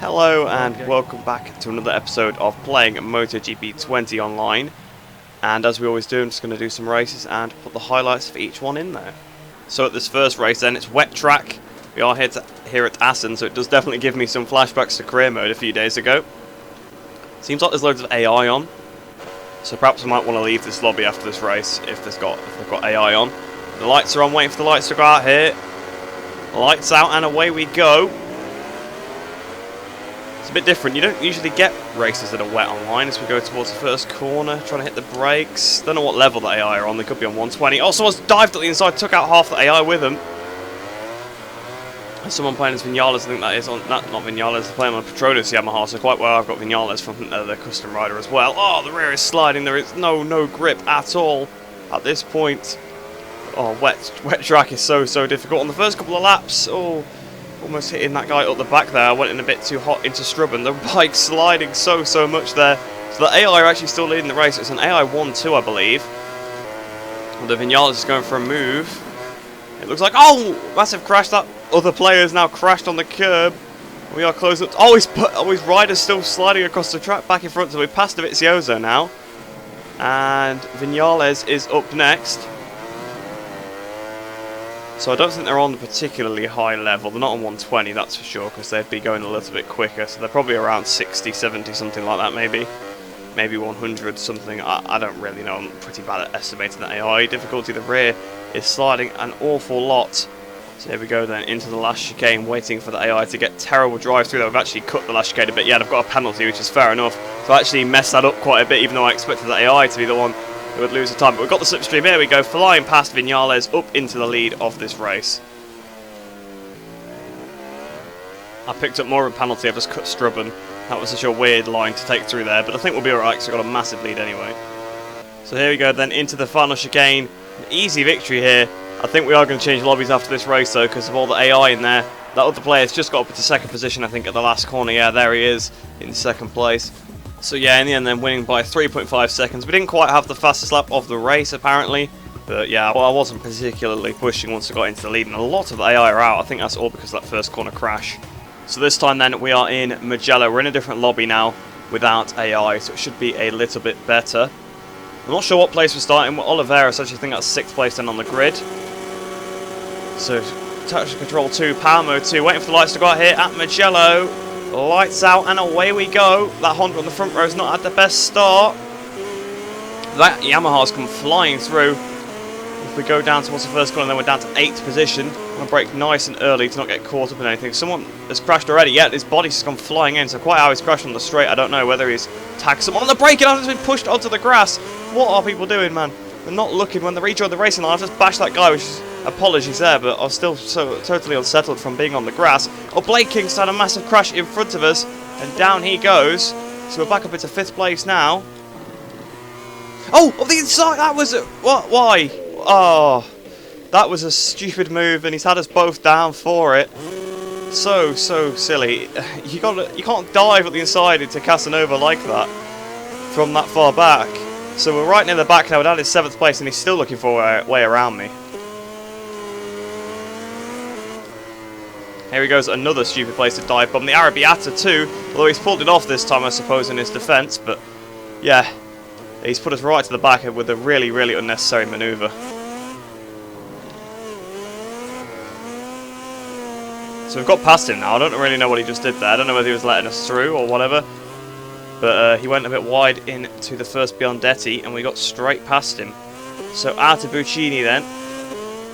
Hello and welcome back to another episode of playing MotoGP 20 online. And as we always do, I'm just going to do some races and put the highlights for each one in there. So at this first race then, it's wet track. We are here at Assen, so it does definitely give me some flashbacks to career mode a few days ago. Seems like there's loads of AI on, so perhaps I might want to leave this lobby after this race if they've got AI on. The lights are on, waiting for the lights to go out here. Lights out and away we go. It's a bit different. You don't usually get races that are wet online as we go towards the first corner, trying to hit the brakes. Don't know what level the AI are on. They could be on 120. Oh, someone's dived at the inside, took out half the AI with them. Someone playing as Vinales, I think that is on. Not Vinales, they're playing on a Petronas Yamaha, so quite well. I've got Vinales from the custom rider as well. Oh, the rear is sliding. There is no grip at all at this point. Oh, wet track is so difficult. On the first couple of laps, oh, almost hitting that guy up the back there. I went in a bit too hot into Strubben. The bike sliding so much there. So the AI are actually still leading the race. It's an AI 1-2, I believe. The Vinales is going for a move. It looks like, oh, massive crash. That other player has now crashed on the curb. We are close up. Oh, his rider's still sliding across the track back in front. So we passed Dovizioso now. And Vinales is up next. So I don't think they're on a particularly high level. They're not on 120, that's for sure, because they'd be going a little bit quicker. So they're probably around 60, 70, something like that, maybe. Maybe 100, something. I don't really know. I'm pretty bad at estimating the AI difficulty. The rear is sliding an awful lot. So here we go then, into the last chicane, waiting for the AI to get terrible drive through. They've actually cut the last chicane a bit. Yeah, they've got a penalty, which is fair enough. So I actually messed that up quite a bit, even though I expected the AI to be the one who would lose the time. But we've got the slipstream. Here we go, flying past Vinales up into the lead of this race. I picked up more of a penalty. I've just cut Strubben. That was such a weird line to take through there, but I think we'll be alright because we've got a massive lead anyway. So here we go then, into the final chicane. An easy victory here. I think we are going to change lobbies after this race though, because of all the AI in there. That other player's just got up into second position, I think, at the last corner. Yeah, there he is in second place. So yeah, in the end then winning by 3.5 seconds. We didn't quite have the fastest lap of the race apparently. But yeah, well, I wasn't particularly pushing once I got into the lead. And a lot of the AI are out. I think that's all because of that first corner crash. So this time then we are in Mugello. We're in a different lobby now without AI. So it should be a little bit better. I'm not sure what place we're starting. Oliveira, so I actually think that's 6th place then on the grid. So traction control 2, power mode 2. Waiting for the lights to go out here at Mugello. Lights out and away we go. That Honda on the front row has not had the best start. That Yamaha's come flying through. If we go down towards the first corner, then we're down to 8th position. I'm going to brake nice and early to not get caught up in anything. Someone has crashed already. Yeah, his body's just gone flying in. So quite how he's crashed on the straight, I don't know whether he's tagged someone on the brake and has been pushed onto the grass. What are people doing, man? They're not looking when they rejoin the racing line. I've just bashed that guy, which is apologies there, but I was still so totally unsettled from being on the grass. Oh, Blake King's had a massive crash in front of us, and down he goes. So we're back up into 5th place now. Oh, the inside, that was a, what? Why? Oh, that was a stupid move, and he's had us both down for it. So silly. You can't dive at the inside into Casanova like that from that far back. So we're right near the back now. We're down in 7th place, and he's still looking for a way around me. Here he goes, another stupid place to dive bomb. The Arrabbiata too, although he's pulled it off this time, I suppose, in his defence. But yeah, he's put us right to the back with a really unnecessary manoeuvre. So we've got past him now. I don't really know what he just did there. I don't know whether he was letting us through or whatever. But he went a bit wide into the first Biondetti, and we got straight past him. So out of Buccini then.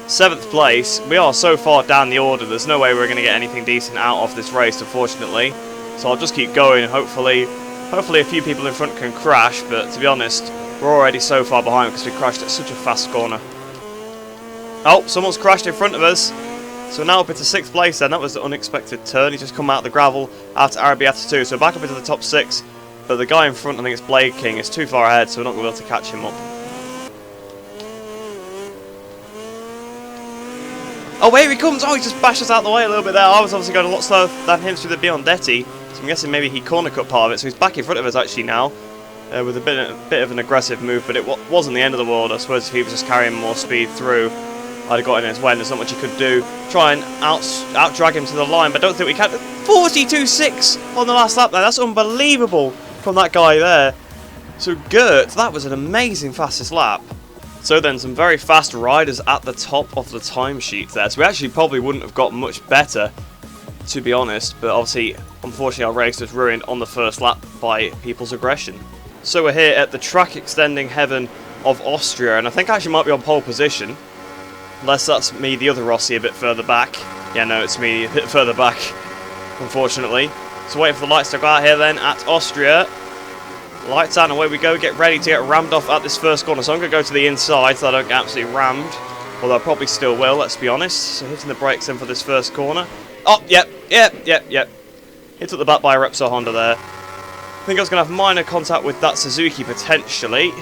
7th place. We are so far down the order, there's no way we're going to get anything decent out of this race, unfortunately. So I'll just keep going, and hopefully a few people in front can crash, but to be honest, we're already so far behind because we crashed at such a fast corner. Oh, someone's crashed in front of us. So now up into 6th place then. That was an unexpected turn. He's just come out of the gravel, out to Arrabbiata 2, so back up into the top 6. But the guy in front, I think it's Blade King, is too far ahead, so we're not going to be able to catch him up. Oh, here he comes! Oh, he just bashed us out the way a little bit there. I was obviously going a lot slower than him through the Biondetti, so I'm guessing maybe he corner cut part of it. So he's back in front of us actually now, with a bit of an aggressive move, but it wasn't the end of the world. I suppose if he was just carrying more speed through. I'd have got in his way and there's not much he could do. Try and out-drag him to the line, but I don't think we can. 42.6 on the last lap there. That's unbelievable from that guy there. So Gert, that was an amazing fastest lap. So then some very fast riders at the top of the timesheet there. So we actually probably wouldn't have got much better, to be honest. But obviously, unfortunately, our race was ruined on the first lap by people's aggression. So we're here at the track extending heaven of Austria. And I think I actually might be on pole position. Unless that's me, the other Rossi, a bit further back. Yeah, no, it's me a bit further back, unfortunately. So waiting for the lights to go out here then at Austria. Lights out and away we go. Get ready to get rammed off at this first corner. So I'm going to go to the inside so I don't get absolutely rammed. Although I probably still will, let's be honest. So hitting the brakes in for this first corner. Oh, yep. Hit at the back by a Repsol Honda there. I think I was going to have minor contact with that Suzuki potentially.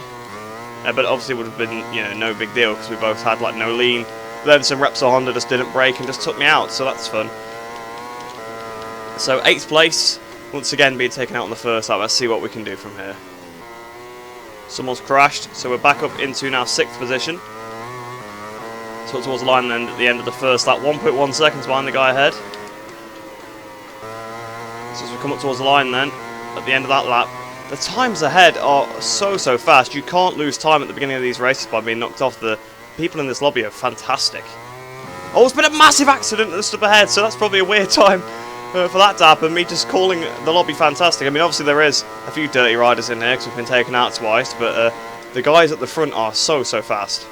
But obviously it would have been, you know, no big deal because we both had like no lean. Then some Repsol Honda just didn't brake and just took me out, so that's fun. So 8th place, once again being taken out on the first lap. Let's see what we can do from here. Someone's crashed, so we're back up into now 6th position. So towards the line then at the end of the first lap, 1.1 seconds behind the guy ahead. So as we come up towards the line then, at the end of that lap, the times ahead are so fast. You can't lose time at the beginning of these races by being knocked off. The people in this lobby are fantastic. Oh, it's been a massive accident just up ahead, so that's probably a weird time for that to happen. Me just calling the lobby fantastic. I mean, obviously there is a few dirty riders in here because we've been taken out twice, but the guys at the front are so fast.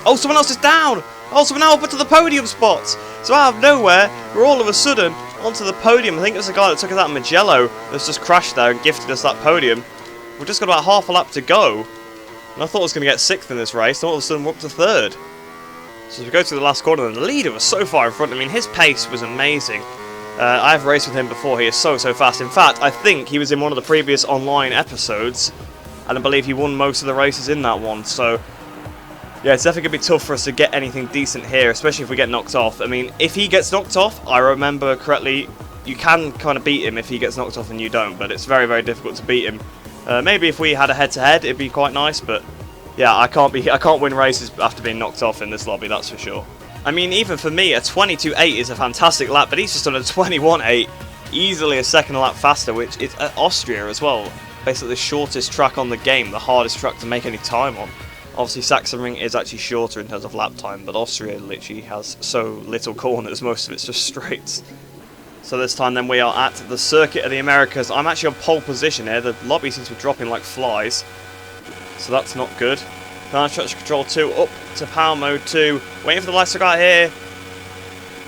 Oh, someone else is down! Oh, so we're now up to the podium spots. So out of nowhere, we're all of a sudden onto the podium. I think it was the guy that took us out Mugello that's just crashed there and gifted us that podium. We've just got about half a lap to go. And I thought I was going to get 6th in this race, and all of a sudden we're up to 3rd. So as we go to the last corner, and the leader was so far in front. I mean, his pace was amazing. I've raced with him before. He is so fast. In fact, I think he was in one of the previous online episodes, and I believe he won most of the races in that one. So yeah, it's definitely going to be tough for us to get anything decent here, especially if we get knocked off. I mean, if he gets knocked off, I remember correctly, you can kind of beat him if he gets knocked off and you don't, but it's very difficult to beat him. Maybe if we had a head-to-head, it'd be quite nice, but yeah, I can't win races after being knocked off in this lobby, that's for sure. I mean, even for me, a 22.8 is a fantastic lap, but he's just done a 21.8, easily a second lap faster, which is at Austria as well. Basically the shortest track on the game, the hardest track to make any time on. Obviously, Sachsenring is actually shorter in terms of lap time, but Austria literally has so little corners, most of it's just straights. So this time then we are at the Circuit of the Americas. I'm actually on pole position here. The lobby seems to be dropping like flies, so that's not good. Now Structure Control 2 up to Power Mode 2. Waiting for the lights to go out here.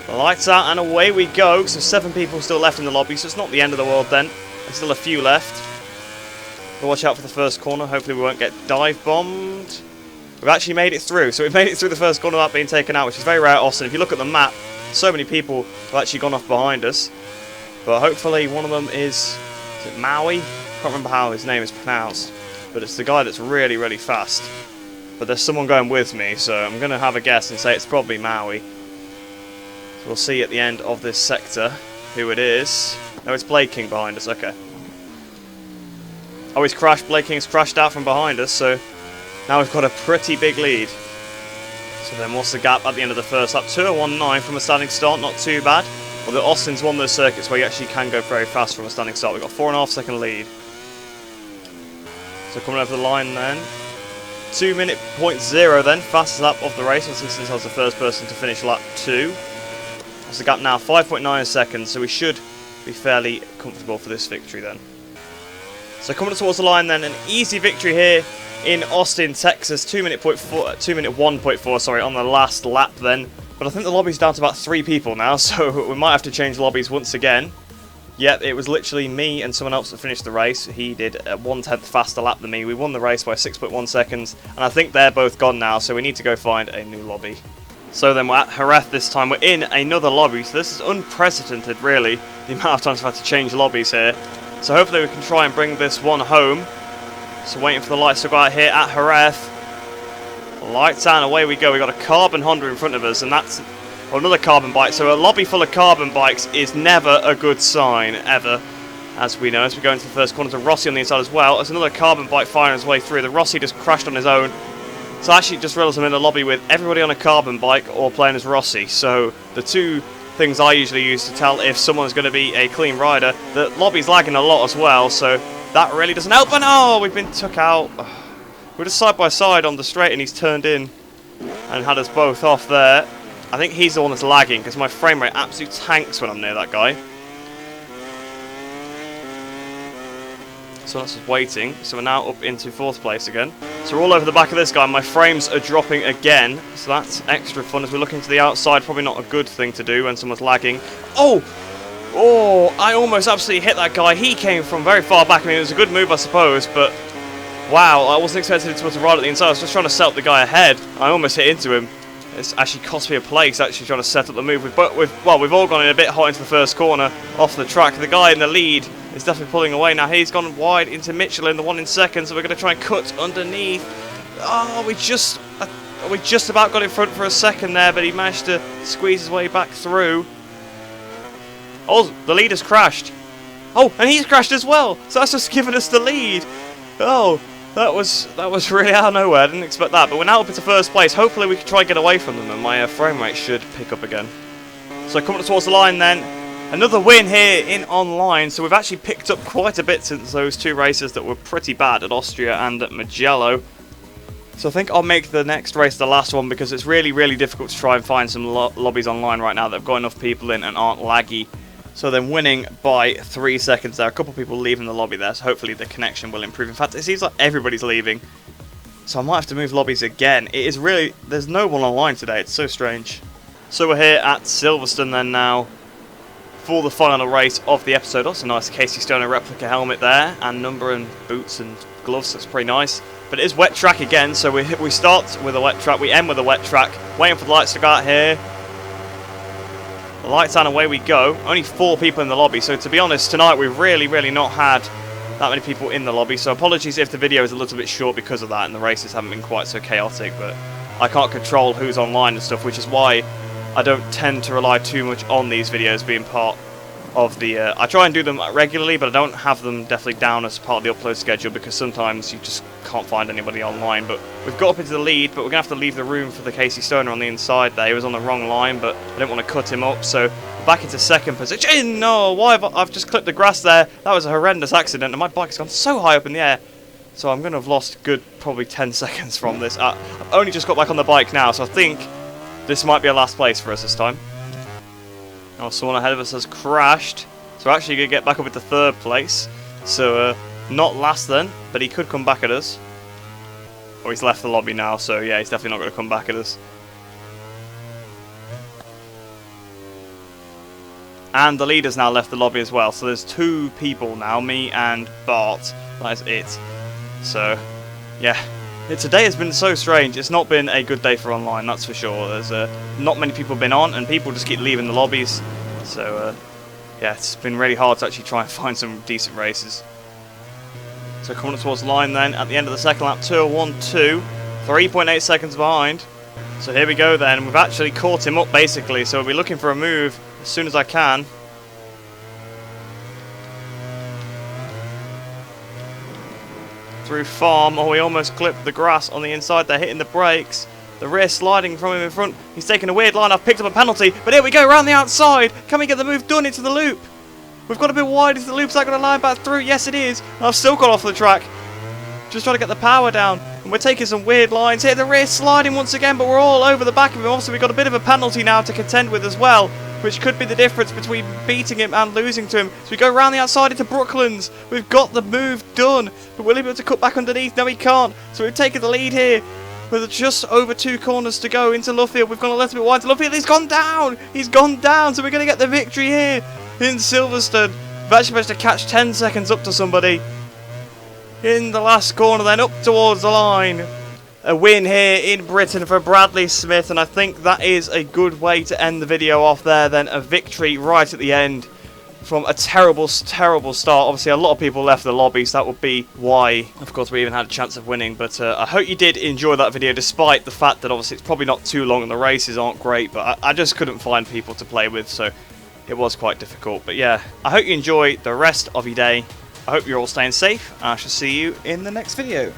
The lights out and away we go. So 7 people still left in the lobby, so it's not the end of the world then. There's still a few left. We'll watch out for the first corner. Hopefully we won't get dive bombed. We've actually made it through, so we've made it through the first corner without being taken out, which is very rare at Assen. If you look at the map, so many people have actually gone off behind us. But hopefully one of them is it Maui? Can't remember how his name is pronounced, but it's the guy that's really fast. But there's someone going with me, so I'm going to have a guess and say it's probably Maui. So we'll see at the end of this sector who it is. No, it's Blade King behind us, okay. Oh, he's crashed. Blade King's crashed out from behind us, so now we've got a pretty big lead. So then what's the gap at the end of the first lap? 2:19 from a standing start, not too bad. Although Austin's one of those circuits where you actually can go very fast from a standing start. We've got 4.5 second lead. So coming over the line then. 2:0 then, fastest lap of the race, since I was the first person to finish lap 2. That's the gap now, 5.9 seconds, so we should be fairly comfortable for this victory then. So coming towards the line then, an easy victory here in Austin, Texas, 2:01.4, sorry, on the last lap then. But I think the lobby's down to about 3 people now, so we might have to change lobbies once again. Yep, it was literally me and someone else that finished the race. He did a 1/10 faster lap than me. We won the race by 6.1 seconds, and I think they're both gone now, so we need to go find a new lobby. So then we're at Jerez this time. We're in another lobby, so this is unprecedented, really, the amount of times I've had to change lobbies here. So hopefully we can try and bring this one home. So waiting for the lights to go out here at Jerez. Lights out and away we go. We've got a carbon Honda in front of us, and that's another carbon bike. So a lobby full of carbon bikes is never a good sign, ever, as we know. As we go into the first corner to Rossi on the inside as well. There's another carbon bike firing his way through. The Rossi just crashed on his own. So I actually just realised I'm in a lobby with everybody on a carbon bike or playing as Rossi. So the two things I usually use to tell if someone's going to be a clean rider, the lobby's lagging a lot as well, so that really doesn't help. And oh, we've been took out. We're just side by side on the straight and he's turned in and had us both off there. I think he's the one that's lagging because my frame rate absolutely tanks when I'm near that guy. So that's just waiting. So we're now up into 4th place again. So we're all over the back of this guy. My frames are dropping again. So that's extra fun as we're looking to the outside. Probably not a good thing to do when someone's lagging. Oh! Oh! I almost absolutely hit that guy. He came from very far back. I mean, it was a good move, I suppose, but wow, I wasn't expecting it to ride at the inside. I was just trying to set up the guy ahead. I almost hit into him. It's actually cost me a place, actually trying to set up the move. We've all gone in a bit hot into the first corner off the track. The guy in the lead is definitely pulling away now. He's gone wide into Michelin, the one in second, so we're going to try and cut underneath. Oh, we just about got in front for a second there, but he managed to squeeze his way back through. Oh, the lead has crashed. Oh, and he's crashed as well, so that's just given us the lead. Oh, that was really out of nowhere. I didn't expect that, but we're now up into 1st place. Hopefully we can try and get away from them, and my frame rate should pick up again. So coming up towards the line then. Another win here in online, so we've actually picked up quite a bit since those 2 races that were pretty bad at Austria and at Mugello. So I think I'll make the next race the last one because it's really, really difficult to try and find some lobbies online right now that have got enough people in and aren't laggy. So then winning by 3 seconds there. A couple of people leaving the lobby there, so hopefully the connection will improve. In fact, it seems like everybody's leaving. So I might have to move lobbies again. It is really, there's no one online today, it's so strange. So we're here at Silverstone then now for the final race of the episode. Also nice Casey Stoner replica helmet there, and number and boots and gloves, that's pretty nice. But it is wet track again, so we start with a wet track, we end with a wet track. Waiting for the lights to go out here. The lights on, away we go. Only 4 people in the lobby, so to be honest, tonight we've really not had that many people in the lobby, so apologies if the video is a little bit short because of that and the races haven't been quite so chaotic, but I can't control who's online and stuff, which is why I don't tend to rely too much on these videos being part of the... I try and do them regularly, but I don't have them definitely down as part of the upload schedule because sometimes you just can't find anybody online. But we've got up into the lead, but we're going to have to leave the room for the Casey Stoner on the inside there. He was on the wrong line, but I didn't want to cut him up, so back into 2nd position. No, why have I've just clipped the grass there. That was a horrendous accident, and my bike's gone so high up in the air. So I'm going to have lost good probably 10 seconds from this. I've only just got back on the bike now, so I think this might be a last place for us this time. Oh, someone ahead of us has crashed. So we're actually going to get back up into 3rd place. So, not last then, but he could come back at us. Oh, he's left the lobby now, so yeah, he's definitely not going to come back at us. And the leader's now left the lobby as well. So there's 2 people now, me and Bart. That is it. So, yeah. Today has been so strange. It's not been a good day for online, that's for sure. There's not many people have been on, and people just keep leaving the lobbies. So, yeah, it's been really hard to actually try and find some decent races. So coming up towards the line then, at the end of the 2nd lap, 2:01.2, 3.8 seconds behind. So here we go then. We've actually caught him up, basically, so we'll be looking for a move as soon as I can. Through farm. Oh, he almost clipped the grass on the inside there, hitting the brakes. The rear sliding from him in front. He's taking a weird line. I've picked up a penalty, but here we go, around the outside. Can we get the move done into the loop? We've got a bit wide into the loop. Is that going to line back through? Yes, it is. I've still got off the track. Just trying to get the power down. And we're taking some weird lines here. The rear sliding once again, but we're all over the back of him. Also, we've got a bit of a penalty now to contend with as well, which could be the difference between beating him and losing to him. So we go around the outside into Brooklands. We've got the move done, but will he be able to cut back underneath? No, he can't. So we've taken the lead here with just over 2 corners to go into Luffield. We've gone a little bit wide to Luffield. He's gone down. He's gone down. So we're going to get the victory here in Silverstone. We've actually managed to catch 10 seconds up to somebody in the last corner, then up towards the line. A win here in Britain for Bradley Smith, and I think that is a good way to end the video off there then. A victory right at the end from a terrible start. Obviously a lot of people left the lobby, so that would be why, of course, we even had a chance of winning. But I hope you did enjoy that video, despite the fact that obviously it's probably not too long and the races aren't great, but I just couldn't find people to play with, so it was quite difficult. But yeah, I hope you enjoy the rest of your day. I hope you're all staying safe, and I shall see you in the next video.